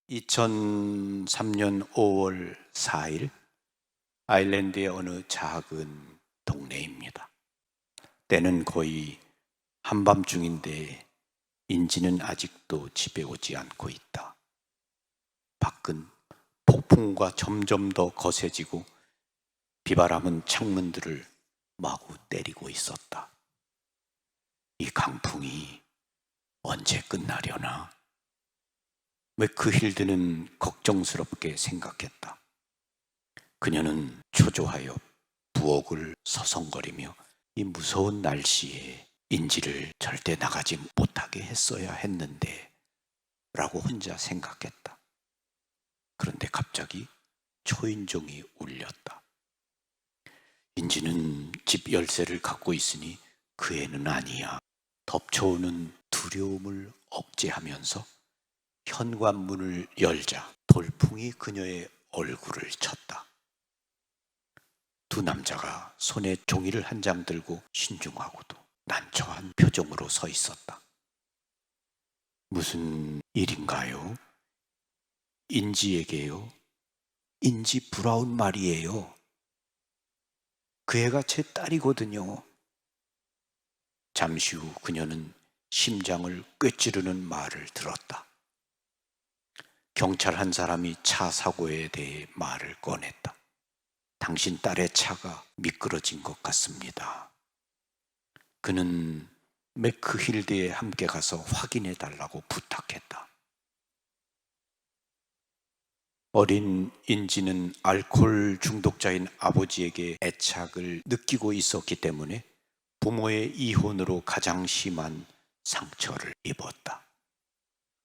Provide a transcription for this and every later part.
2003년 5월 4일 아일랜드의 어느 작은 동네입니다. 때는 거의 한밤중인데 인지는 아직도 집에 오지 않고 있다. 밖은 폭풍우가 점점 더 거세지고 비바람은 창문들을 마구 때리고 있었다. 이 강풍이 언제 끝나려나? 맥크힐드는 걱정스럽게 생각했다. 그녀는 초조하여 부엌을 서성거리며 이 무서운 날씨에 인지를 절대 나가지 못하게 했어야 했는데 라고 혼자 생각했다. 그런데 갑자기 초인종이 울렸다. 인지는 집 열쇠를 갖고 있으니 그 애는 아니야. 덮쳐오는 두려움을 억제하면서 현관문을 열자 돌풍이 그녀의 얼굴을 쳤다. 두 남자가 손에 종이를 한 장 들고 신중하고도 난처한 표정으로 서 있었다. 무슨 일인가요? 인지에게요? 인지 브라운 말이에요. 그 애가 제 딸이거든요. 잠시 후 그녀는 심장을 꿰찌르는 말을 들었다. 경찰 한 사람이 차 사고에 대해 말을 꺼냈다. 당신 딸의 차가 미끄러진 것 같습니다. 그는 맥크힐드에 함께 가서 확인해 달라고 부탁했다. 어린 인지는 알코올 중독자인 아버지에게 애착을 느끼고 있었기 때문에 부모의 이혼으로 가장 심한 상처를 입었다.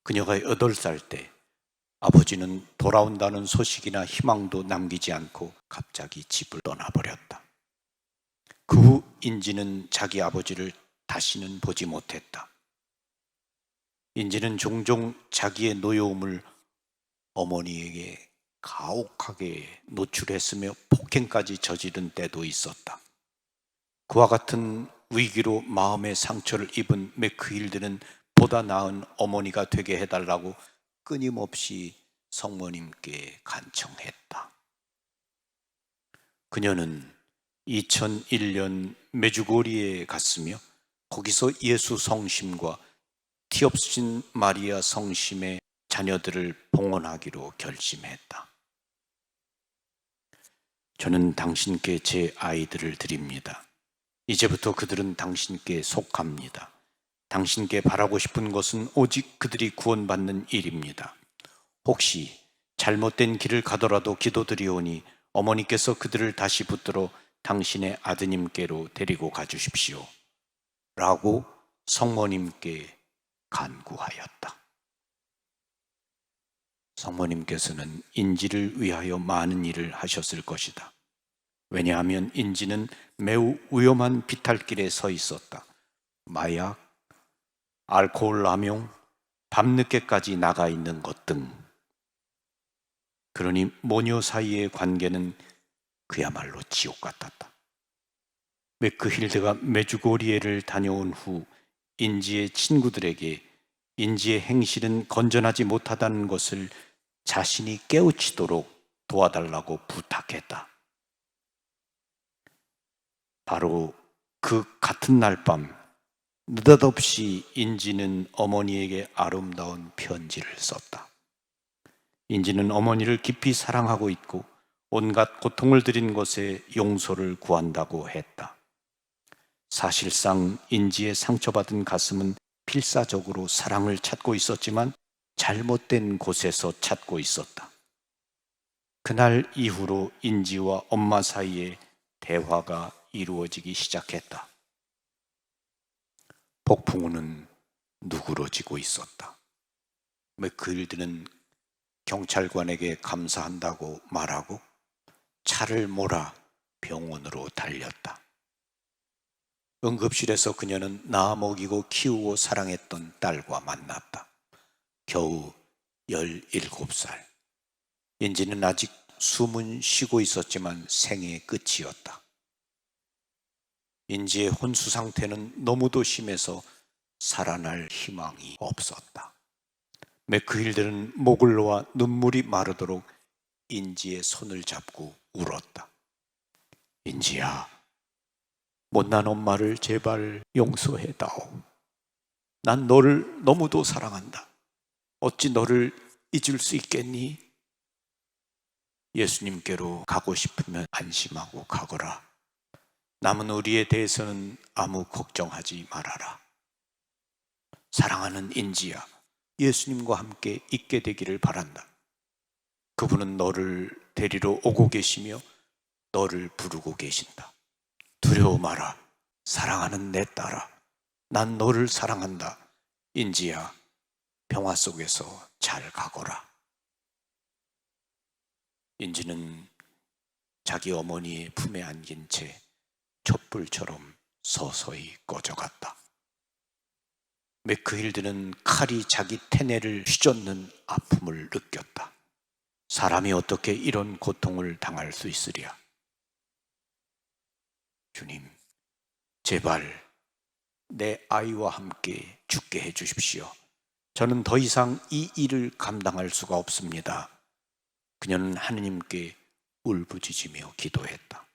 그녀가 8살 때 아버지는 돌아온다는 소식이나 희망도 남기지 않고 갑자기 집을 떠나버렸다. 그 후 인지는 자기 아버지를 다시는 보지 못했다. 인지는 종종 자기의 노여움을 어머니에게 가혹하게 노출했으며 폭행까지 저지른 때도 있었다. 그와 같은 위기로 마음의 상처를 입은 맥크힐드는 보다 나은 어머니가 되게 해달라고 끊임없이 성모님께 간청했다. 그녀는 2001년 메주고리에 갔으며 거기서 예수 성심과 티옵신 마리아 성심의 자녀들을 봉헌하기로 결심했다. 저는 당신께 제 아이들을 드립니다. 이제부터 그들은 당신께 속합니다. 당신께 바라고 싶은 것은 오직 그들이 구원받는 일입니다. 혹시 잘못된 길을 가더라도 기도드리오니 어머니께서 그들을 다시 붙들어 당신의 아드님께로 데리고 가주십시오. 라고 성모님께 간구하였다. 성모님께서는 인지를 위하여 많은 일을 하셨을 것이다. 왜냐하면 인지는 매우 위험한 비탈길에 서 있었다. 마약, 알코올 남용, 밤늦게까지 나가 있는 것 등. 그러니 모녀 사이의 관계는 그야말로 지옥 같았다. 맥크힐드가 메주고리에를 다녀온 후 인지의 친구들에게 인지의 행실은 건전하지 못하다는 것을 자신이 깨우치도록 도와달라고 부탁했다. 바로 그 같은 날 밤 느닷없이 인지는 어머니에게 아름다운 편지를 썼다. 인지는 어머니를 깊이 사랑하고 있고 온갖 고통을 드린 것에 용서를 구한다고 했다. 사실상 인지의 상처받은 가슴은 필사적으로 사랑을 찾고 있었지만 잘못된 곳에서 찾고 있었다. 그날 이후로 인지와 엄마 사이에 대화가 이루어지기 시작했다. 폭풍우는 누그러지고 있었다. 맥크힐드는 경찰관에게 감사한다고 말하고 차를 몰아 병원으로 달렸다. 응급실에서 그녀는 낳아 먹이고 키우고 사랑했던 딸과 만났다. 겨우 17살. 인지는 아직 숨은 쉬고 있었지만 생의 끝이었다. 인지의 혼수 상태는 너무도 심해서 살아날 희망이 없었다. 맥크힐들은 목을 놓아 눈물이 마르도록 인지의 손을 잡고 울었다. 인지야, 못난 엄마를 제발 용서해다오. 난 너를 너무도 사랑한다. 어찌 너를 잊을 수 있겠니? 예수님께로 가고 싶으면 안심하고 가거라. 남은 우리에 대해서는 아무 걱정하지 말아라. 사랑하는 인지야, 예수님과 함께 있게 되기를 바란다. 그분은 너를 데리러 오고 계시며 너를 부르고 계신다. 두려워 마라. 사랑하는 내 딸아, 난 너를 사랑한다. 인지야, 평화 속에서 잘 가거라. 인지는 자기 어머니의 품에 안긴 채 촛불처럼 서서히 꺼져갔다. 맥크힐드는 칼이 자기 태내를 휘젓는 아픔을 느꼈다. 사람이 어떻게 이런 고통을 당할 수 있으랴? 주님, 제발 내 아이와 함께 죽게 해 주십시오. 저는 더 이상 이 일을 감당할 수가 없습니다. 그녀는 하느님께 울부짖으며 기도했다.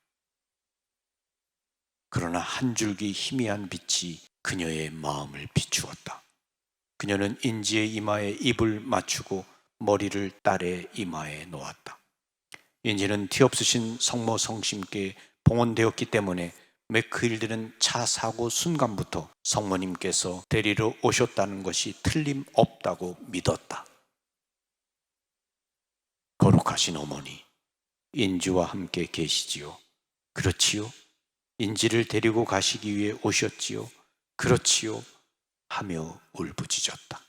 그러나 한 줄기 희미한 빛이 그녀의 마음을 비추었다. 그녀는 인지의 이마에 입을 맞추고 머리를 딸의 이마에 놓았다. 인지는 티 없으신 성모 성심께 봉헌되었기 때문에 맥크힐드는 차 사고 순간부터 성모님께서 데리러 오셨다는 것이 틀림없다고 믿었다. 거룩하신 어머니, 인지와 함께 계시지요? 그렇지요? 인지를 데리고 가시기 위해 오셨지요? 그렇지요? 하며 울부짖었다.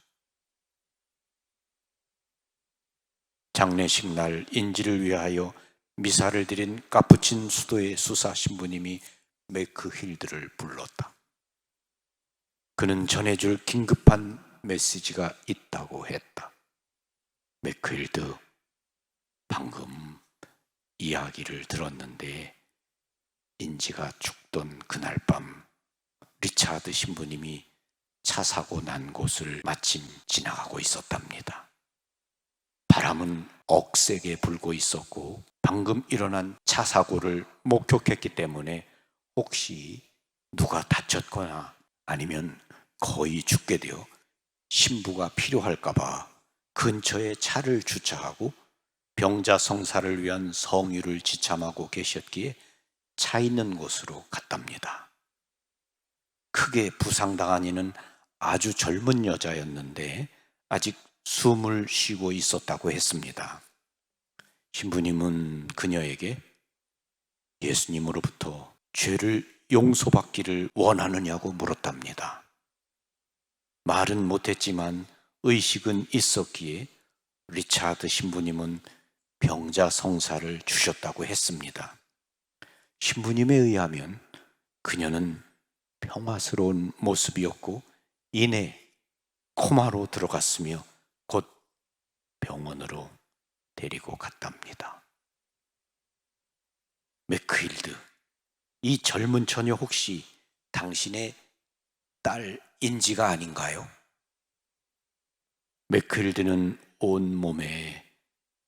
장례식 날 인지를 위하여 미사를 드린 카푸친 수도의 수사 신부님이 맥크힐드를 불렀다. 그는 전해줄 긴급한 메시지가 있다고 했다. 맥크힐드, 방금 이야기를 들었는데 인지가 죽던 그날 밤 리차드 신부님이 차 사고 난 곳을 마침 지나가고 있었답니다. 바람은 억세게 불고 있었고 방금 일어난 차 사고를 목격했기 때문에 혹시 누가 다쳤거나 아니면 거의 죽게 되어 신부가 필요할까 봐 근처에 차를 주차하고 병자 성사를 위한 성유를 지참하고 계셨기에 차 있는 곳으로 갔답니다. 크게 부상당한 이는 아주 젊은 여자였는데 아직 숨을 쉬고 있었다고 했습니다. 신부님은 그녀에게 예수님으로부터 죄를 용서받기를 원하느냐고 물었답니다. 말은 못했지만 의식은 있었기에 리차드 신부님은 병자 성사를 주셨다고 했습니다. 신부님에 의하면 그녀는 평화스러운 모습이었고 이내 코마로 들어갔으며 곧 병원으로 데리고 갔답니다. 맥크힐드, 이 젊은 처녀 혹시 당신의 딸 인지가 아닌가요? 맥크힐드는 온몸에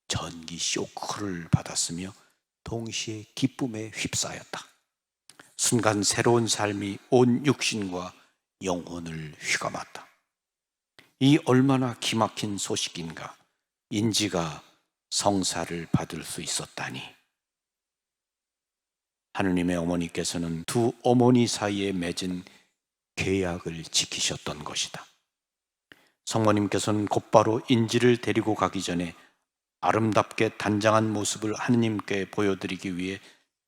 전기 쇼크를 받았으며 동시에 기쁨에 휩싸였다. 순간 새로운 삶이 온 육신과 영혼을 휘감았다. 이 얼마나 기막힌 소식인가. 인지가 성사를 받을 수 있었다니. 하느님의 어머니께서는 두 어머니 사이에 맺은 계약을 지키셨던 것이다. 성모님께서는 곧바로 인지를 데리고 가기 전에 아름답게 단장한 모습을 하느님께 보여드리기 위해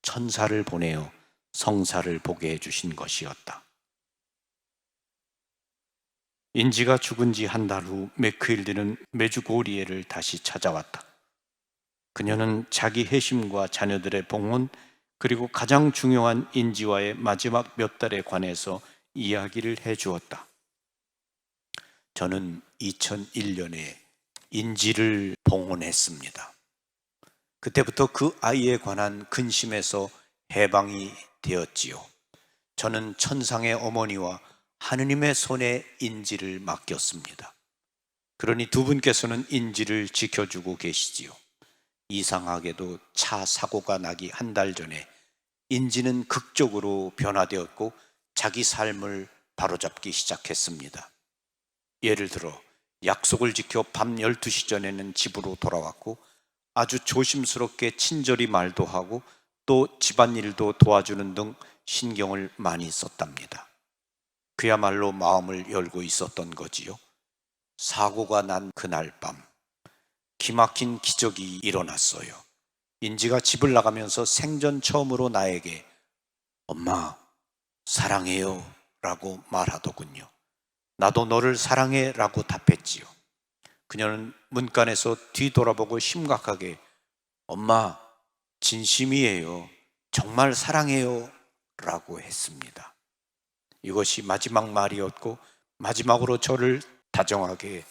천사를 보내어 성사를 보게 해주신 것이었다. 인지가 죽은 지 한 달 후 맥크힐드는 메주고리에를 다시 찾아왔다. 그녀는 자기 회심과 자녀들의 봉헌 그리고 가장 중요한 인지와의 마지막 몇 달에 관해서 이야기를 해주었다. 저는 2001년에 인지를 봉헌했습니다. 그때부터 그 아이에 관한 근심에서 해방이 되었지요. 저는 천상의 어머니와 하느님의 손에 인지를 맡겼습니다. 그러니 두 분께서는 인지를 지켜주고 계시지요. 이상하게도 차 사고가 나기 한 달 전에 인지는 극적으로 변화되었고 자기 삶을 바로잡기 시작했습니다. 예를 들어 약속을 지켜 밤 12시 전에는 집으로 돌아왔고 아주 조심스럽게 친절히 말도 하고 또 집안일도 도와주는 등 신경을 많이 썼답니다. 그야말로 마음을 열고 있었던 거지요. 사고가 난 그날 밤 기막힌 기적이 일어났어요. 인지가 집을 나가면서 생전 처음으로 나에게 엄마 사랑해요 라고 말하더군요. 나도 너를 사랑해 라고 답했지요. 그녀는 문간에서 뒤돌아보고 심각하게 엄마 진심이에요, 정말 사랑해요 라고 했습니다. 이것이 마지막 말이었고 마지막으로 저를 다정하게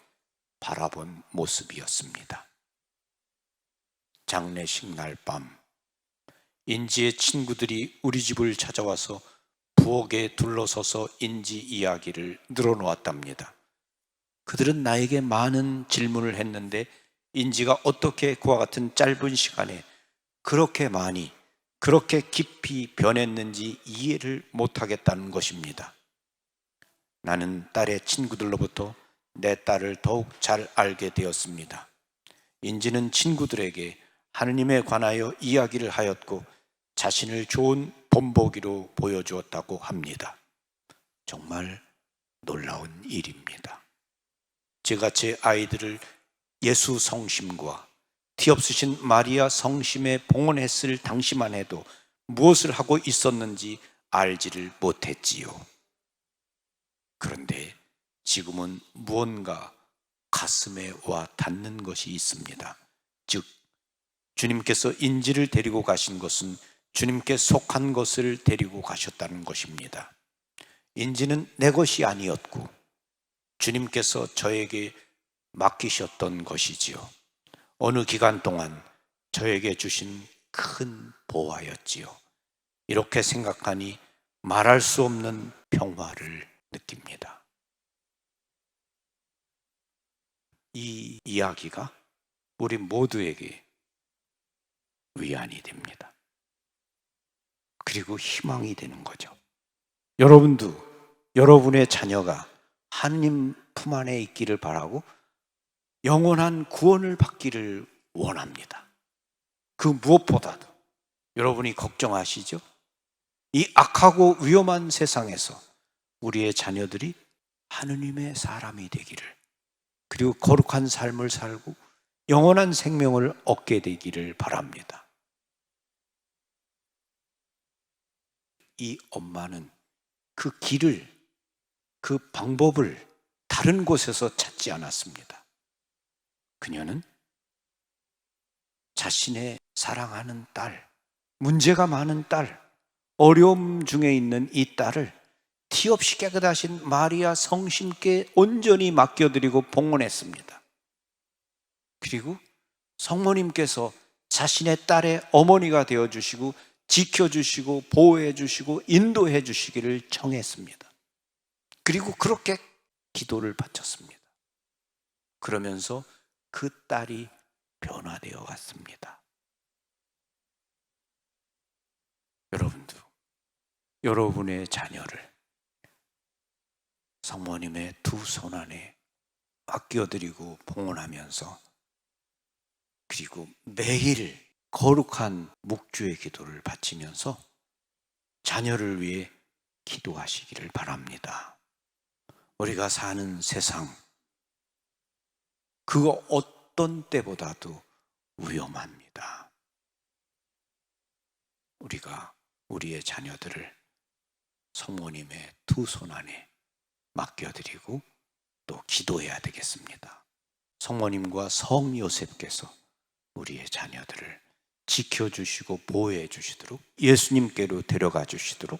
바라본 모습이었습니다. 장례식 날 밤 인지의 친구들이 우리 집을 찾아와서 부엌에 둘러서서 인지 이야기를 늘어놓았답니다. 그들은 나에게 많은 질문을 했는데 인지가 어떻게 그와 같은 짧은 시간에 그렇게 많이, 그렇게 깊이 변했는지 이해를 못하겠다는 것입니다. 나는 딸의 친구들로부터 내 딸을 더욱 잘 알게 되었습니다. 인지는 친구들에게 하느님에 관하여 이야기를 하였고 자신을 좋은 본보기로 보여주었다고 합니다. 정말 놀라운 일입니다. 제가 제 아이들을 예수 성심과 티 없으신 마리아 성심에 봉헌했을 당시만 해도 무엇을 하고 있었는지 알지를 못했지요. 그런데 지금은 무언가 가슴에 와 닿는 것이 있습니다. 즉 주님께서 인지를 데리고 가신 것은 주님께 속한 것을 데리고 가셨다는 것입니다. 인지는 내 것이 아니었고 주님께서 저에게 맡기셨던 것이지요. 어느 기간 동안 저에게 주신 큰 보화였지요. 이렇게 생각하니 말할 수 없는 평화를 느낍니다. 이 이야기가 우리 모두에게 위안이 됩니다. 그리고 희망이 되는 거죠. 여러분도 여러분의 자녀가 하느님 품 안에 있기를 바라고 영원한 구원을 받기를 원합니다. 그 무엇보다도 여러분이 걱정하시죠? 이 악하고 위험한 세상에서 우리의 자녀들이 하느님의 사람이 되기를, 그리고 거룩한 삶을 살고 영원한 생명을 얻게 되기를 바랍니다. 이 엄마는 그 길을, 그 방법을 다른 곳에서 찾지 않았습니다. 그녀는 자신의 사랑하는 딸, 문제가 많은 딸, 어려움 중에 있는 이 딸을 티 없이 깨끗하신 마리아 성심께 온전히 맡겨드리고 봉헌했습니다. 그리고 성모님께서 자신의 딸의 어머니가 되어주시고 지켜주시고 보호해주시고 인도해주시기를 청했습니다. 그리고 그렇게 기도를 바쳤습니다. 그러면서 그 딸이 변화되어 갔습니다. 여러분도 여러분의 자녀를 성모님의 두 손 안에 맡겨드리고 봉헌하면서, 그리고 매일 거룩한 묵주의 기도를 바치면서 자녀를 위해 기도하시기를 바랍니다. 우리가 사는 세상, 그 어떤 때보다도 위험합니다. 우리가 우리의 자녀들을 성모님의 두 손 안에 맡겨드리고 또 기도해야 되겠습니다. 성모님과 성 요셉께서 우리의 자녀들을 지켜주시고 보호해 주시도록, 예수님께로 데려가 주시도록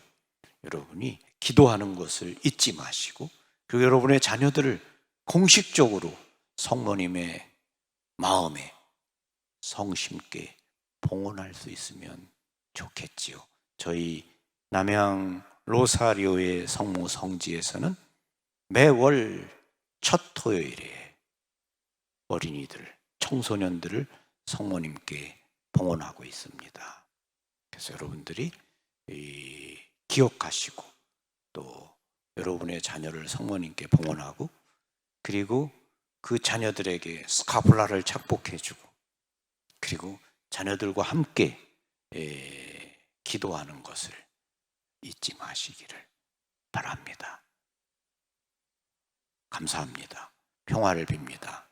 여러분이 기도하는 것을 잊지 마시고, 그리고 여러분의 자녀들을 공식적으로 성모님의 마음에 성심께 봉헌할 수 있으면 좋겠지요. 저희 남양 로사리오의 성모 성지에서는 매월 첫 토요일에 어린이들, 청소년들을 성모님께 봉헌하고 있습니다. 그래서 여러분들이 기억하시고 또 여러분의 자녀를 성모님께 봉헌하고 그리고 그 자녀들에게 스카폴라를 착복해주고 그리고 자녀들과 함께 기도하는 것을 잊지 마시기를 바랍니다. 감사합니다. 평화를 빕니다.